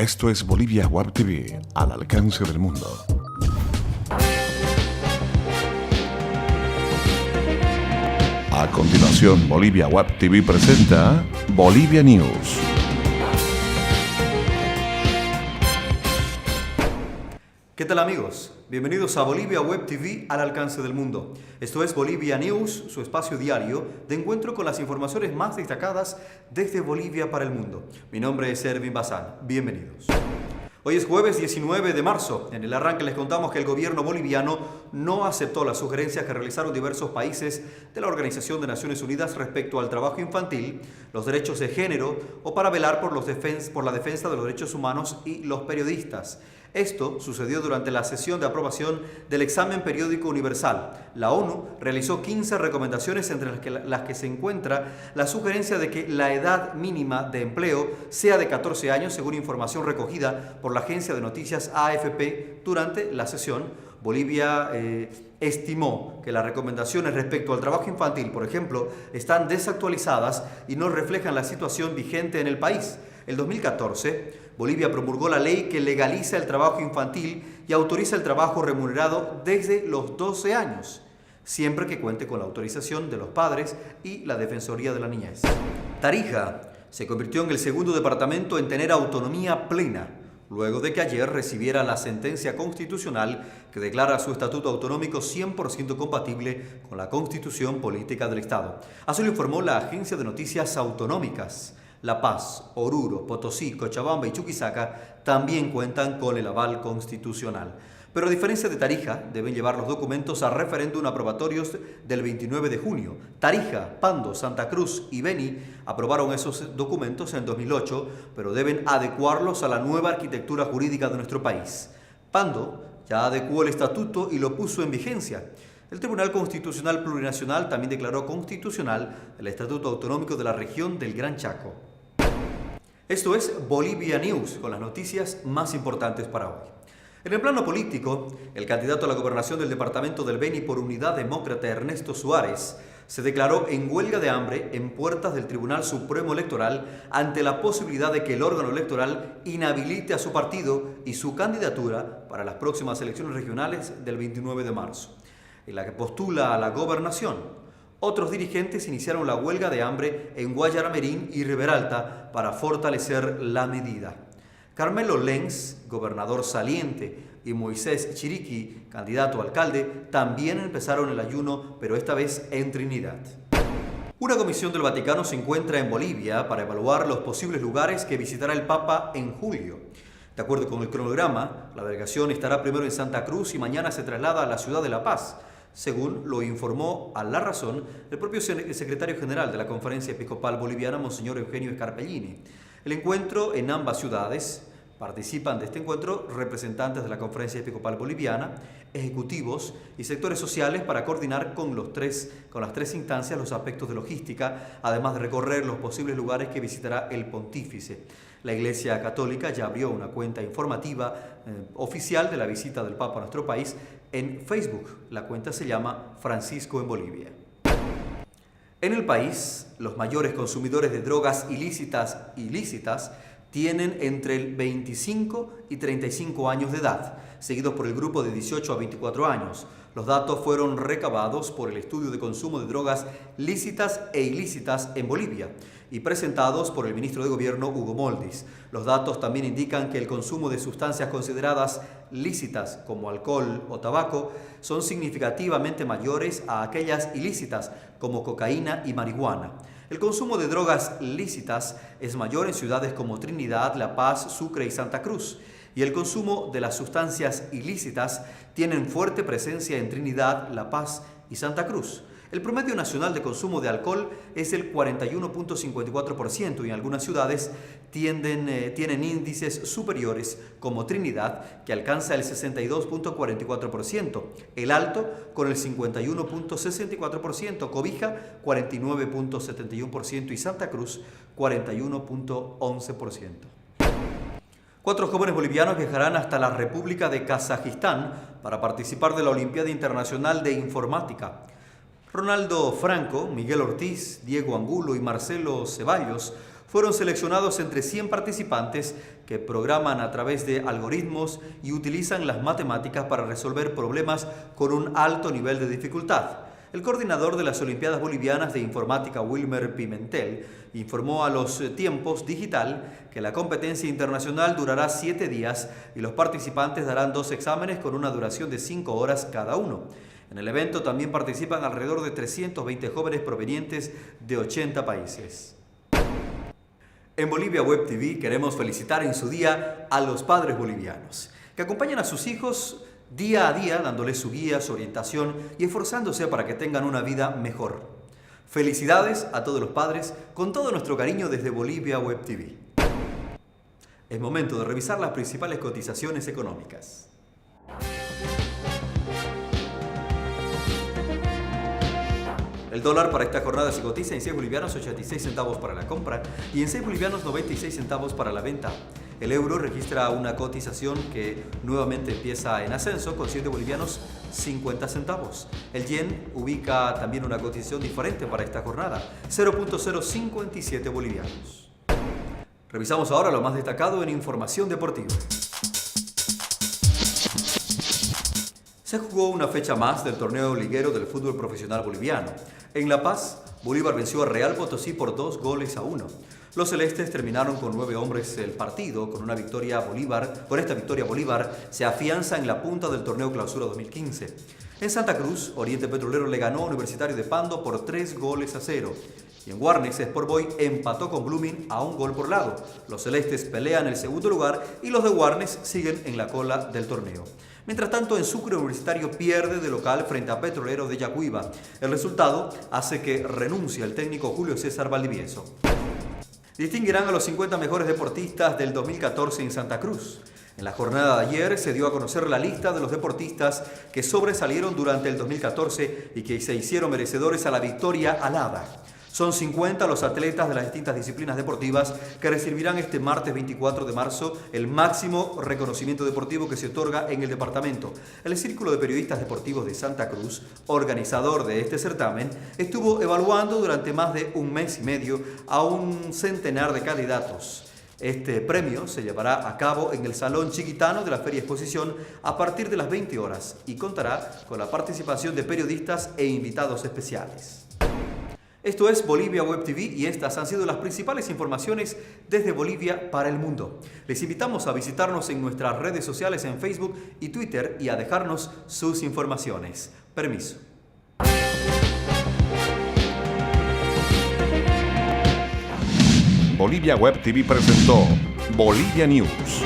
Esto es Bolivia Web TV, al alcance del mundo. A continuación, Bolivia Web TV presenta Bolivia News. ¿Qué tal, amigos? Bienvenidos a Bolivia Web TV al alcance del mundo. Esto es Bolivia News, su espacio diario de encuentro con las informaciones más destacadas desde Bolivia para el mundo. Mi nombre es Ervin Bazán. Bienvenidos. Hoy es jueves 19 de marzo. En el arranque les contamos que el gobierno boliviano no aceptó las sugerencias que realizaron diversos países de la Organización de Naciones Unidas respecto al trabajo infantil, los derechos de género o para velar por la defensa de los derechos humanos y los periodistas. Esto sucedió durante la sesión de aprobación del examen periódico universal. La ONU realizó 15 recomendaciones entre las que se encuentra la sugerencia de que la edad mínima de empleo sea de 14 años, según información recogida por la agencia de noticias AFP durante la sesión. Bolivia estimó que las recomendaciones respecto al trabajo infantil, por ejemplo, están desactualizadas y no reflejan la situación vigente en el país. En 2014, Bolivia promulgó la ley que legaliza el trabajo infantil y autoriza el trabajo remunerado desde los 12 años, siempre que cuente con la autorización de los padres y la Defensoría de la Niñez. Tarija se convirtió en el segundo departamento en tener autonomía plena, luego de que ayer recibiera la sentencia constitucional que declara su estatuto autonómico 100% compatible con la Constitución Política del Estado. Así lo informó la agencia de noticias autonómicas. La Paz, Oruro, Potosí, Cochabamba y Chuquisaca también cuentan con el aval constitucional. Pero a diferencia de Tarija, deben llevar los documentos a referéndum aprobatorios del 29 de junio. Tarija, Pando, Santa Cruz y Beni aprobaron esos documentos en 2008, pero deben adecuarlos a la nueva arquitectura jurídica de nuestro país. Pando ya adecuó el estatuto y lo puso en vigencia. El Tribunal Constitucional Plurinacional también declaró constitucional el Estatuto Autonómico de la Región del Gran Chaco. Esto es Bolivia News, con las noticias más importantes para hoy. En el plano político, el candidato a la gobernación del departamento del Beni por Unidad Demócrata, Ernesto Suárez, se declaró en huelga de hambre en puertas del Tribunal Supremo Electoral ante la posibilidad de que el órgano electoral inhabilite a su partido y su candidatura para las próximas elecciones regionales del 29 de marzo, en la que postula a la gobernación. Otros dirigentes iniciaron la huelga de hambre en Guayaramerín y Riberalta para fortalecer la medida. Carmelo Lenz, gobernador saliente, y Moisés Chiriquí, candidato a alcalde, también empezaron el ayuno, pero esta vez en Trinidad. Una comisión del Vaticano se encuentra en Bolivia para evaluar los posibles lugares que visitará el Papa en julio. De acuerdo con el cronograma, la delegación estará primero en Santa Cruz y mañana se traslada a la ciudad de La Paz, según lo informó a La Razón el propio secretario general de la Conferencia Episcopal Boliviana, Monseñor Eugenio Scarpellini. El encuentro en ambas ciudades, participan de este encuentro representantes de la Conferencia Episcopal Boliviana, ejecutivos y sectores sociales para coordinar con las tres instancias los aspectos de logística, además de recorrer los posibles lugares que visitará el pontífice. La Iglesia Católica ya abrió una cuenta informativa oficial de la visita del Papa a nuestro país en Facebook. La cuenta se llama Francisco en Bolivia. En el país, los mayores consumidores de drogas ilícitas tienen entre el 25 y 35 años de edad, seguidos por el grupo de 18 a 24 años. Los datos fueron recabados por el Estudio de Consumo de Drogas Lícitas e Ilícitas en Bolivia y presentados por el ministro de Gobierno, Hugo Moldis. Los datos también indican que el consumo de sustancias consideradas lícitas, como alcohol o tabaco, son significativamente mayores a aquellas ilícitas, como cocaína y marihuana. El consumo de drogas lícitas es mayor en ciudades como Trinidad, La Paz, Sucre y Santa Cruz, y el consumo de las sustancias ilícitas tienen fuerte presencia en Trinidad, La Paz y Santa Cruz. El promedio nacional de consumo de alcohol es el 41.54% y en algunas ciudades tienen índices superiores, como Trinidad, que alcanza el 62.44%, El Alto con el 51.64%, Cobija 49.71% y Santa Cruz 41.11%. 4 jóvenes bolivianos viajarán hasta la República de Kazajistán para participar de la Olimpiada Internacional de Informática. Ronaldo Franco, Miguel Ortiz, Diego Angulo y Marcelo Ceballos Fueron seleccionados entre 100 participantes que programan a través de algoritmos y utilizan las matemáticas para resolver problemas con un alto nivel de dificultad. El coordinador de las Olimpiadas Bolivianas de Informática, Wilmer Pimentel, informó a Los Tiempos Digital que la competencia internacional durará 7 días y los participantes darán 2 exámenes con una duración de 5 horas cada uno. En el evento también participan alrededor de 320 jóvenes provenientes de 80 países. En Bolivia Web TV queremos felicitar en su día a los padres bolivianos, que acompañan a sus hijos día a día dándoles su guía, su orientación y esforzándose para que tengan una vida mejor. Felicidades a todos los padres con todo nuestro cariño desde Bolivia Web TV. Es momento de revisar las principales cotizaciones económicas. El dólar para esta jornada se cotiza en 6 bolivianos 86 centavos para la compra y en 6 bolivianos 96 centavos para la venta. El euro registra una cotización que nuevamente empieza en ascenso con 7 bolivianos 50 centavos. El yen ubica también una cotización diferente para esta jornada, 0.057 bolivianos. Revisamos ahora lo más destacado en información deportiva. Se jugó una fecha más del torneo liguero del fútbol profesional boliviano. En La Paz, Bolívar venció a Real Potosí por 2-1. Los celestes terminaron con 9 hombres el partido. Con esta victoria Bolívar se afianza en la punta del torneo Clausura 2015. En Santa Cruz, Oriente Petrolero le ganó a Universitario de Pando por 3-0. Y en Guarnes, Sport Boys empató con Blooming a 1 gol por lado. Los celestes pelean el segundo lugar y los de Guarnes siguen en la cola del torneo. Mientras tanto, en Sucre, Universitario pierde de local frente a Petrolero de Yacuiba. El resultado hace que renuncie el técnico Julio César Valdivieso. Distinguirán a los 50 mejores deportistas del 2014 en Santa Cruz. En la jornada de ayer se dio a conocer la lista de los deportistas que sobresalieron durante el 2014 y que se hicieron merecedores a la victoria alada. Son 50 los atletas de las distintas disciplinas deportivas que recibirán este martes 24 de marzo el máximo reconocimiento deportivo que se otorga en el departamento. El Círculo de Periodistas Deportivos de Santa Cruz, organizador de este certamen, estuvo evaluando durante más de un mes y medio a un centenar de candidatos. Este premio se llevará a cabo en el Salón Chiquitano de la Feria Exposición a partir de las 20 horas y contará con la participación de periodistas e invitados especiales. Esto es Bolivia Web TV y estas han sido las principales informaciones desde Bolivia para el mundo. Les invitamos a visitarnos en nuestras redes sociales en Facebook y Twitter y a dejarnos sus informaciones. Permiso. Bolivia Web TV presentó Bolivia News.